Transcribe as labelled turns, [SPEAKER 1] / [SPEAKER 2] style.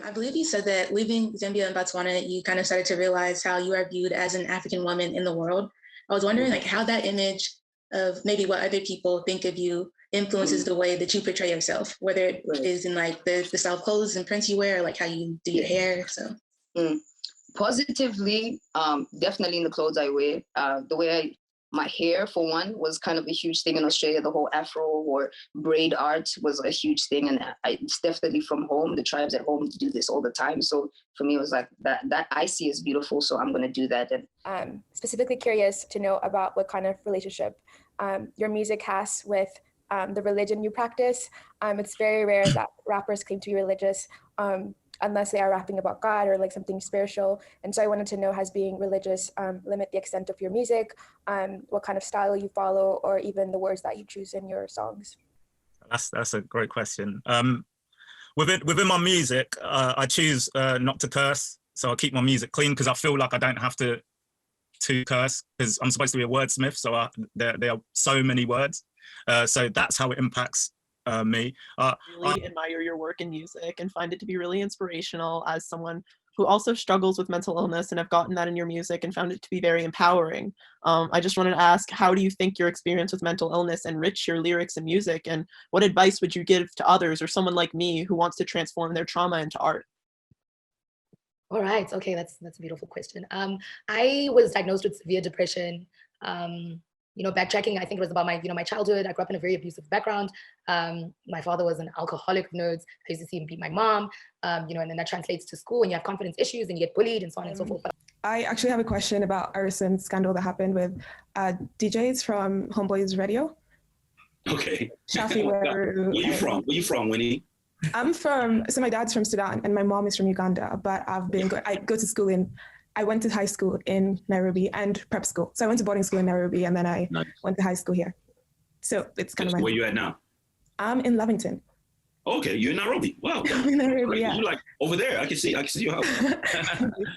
[SPEAKER 1] I believe you said that leaving Zambia and Botswana, you kind of started to realize how you are viewed as an African woman in the world. I was wondering like how that image of maybe what other people think of you influences the way that you portray yourself, whether it is in like the style of clothes and prints you wear, or like how you do your hair. So
[SPEAKER 2] positively, definitely in the clothes I wear. The way my hair, for one, was kind of a huge thing in Australia. The whole Afro or braid art was a huge thing, and it's definitely from home. The tribes at home do this all the time. So for me, it was like that I see as beautiful, so I'm gonna do that.
[SPEAKER 3] And specifically curious to know about what kind of relationship your music has with the religion you practice. It's very rare that rappers claim to be religious unless they are rapping about God or like something spiritual. And so I wanted to know, has being religious limit the extent of your music, what kind of style you follow, or even the words that you choose in your songs?
[SPEAKER 4] That's a great question. Within my music, I choose not to curse. So I keep my music clean because I feel like I don't have to curse because I'm supposed to be a wordsmith. So there are so many words. So that's how it impacts me.
[SPEAKER 5] Really admire your work in music and find it to be really inspirational as someone who also struggles with mental illness, and have gotten that in your music and found it to be very empowering. I just wanted to ask, how do you think your experience with mental illness enrich your lyrics and music, and what advice would you give to others or someone like me who wants to transform their trauma into art?
[SPEAKER 6] All right, okay, that's a beautiful question. I was diagnosed with severe depression. Backtracking, I think it was about my childhood. I grew up in a very abusive background. My father was an alcoholic of nerds. I used to see him beat my mom, and then that translates to school, and you have confidence issues and you get bullied and so on and so forth.
[SPEAKER 7] I actually have a question about a recent scandal that happened with DJs from Homeboys Radio.
[SPEAKER 8] Okay.
[SPEAKER 7] Shafi,
[SPEAKER 8] where you from? Where you from, Winnie?
[SPEAKER 7] So my dad's from Sudan and my mom is from Uganda, but I went to high school in Nairobi and prep school. So I went to boarding school in Nairobi and then I went to high school here. So it's kind of
[SPEAKER 8] where you at now?
[SPEAKER 7] I'm in Lavington.
[SPEAKER 8] Okay, you're in Nairobi. Wow.
[SPEAKER 7] I'm in Nairobi, yeah.
[SPEAKER 8] You're like over there. I can see your house.